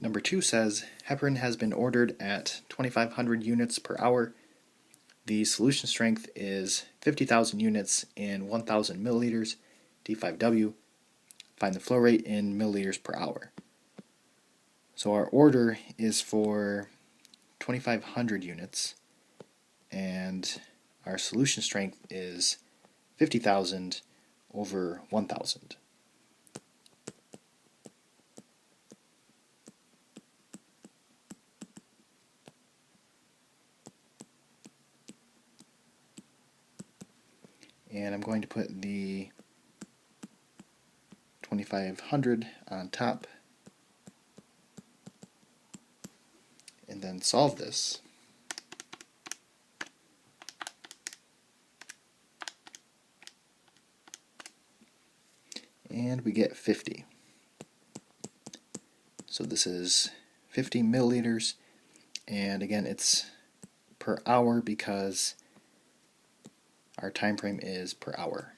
Number 2 says heparin has been ordered at 2,500 units per hour. The solution strength is 50,000 units in 1,000 milliliters, D5W. Find the flow rate in milliliters per hour. So our order is for 2,500 units, and our solution strength is 50,000 over 1,000. And I'm going to put the 2,500 on top and then solve this. And we get 50. So this is 50 milliliters, and again it's per hour because our time frame is per hour.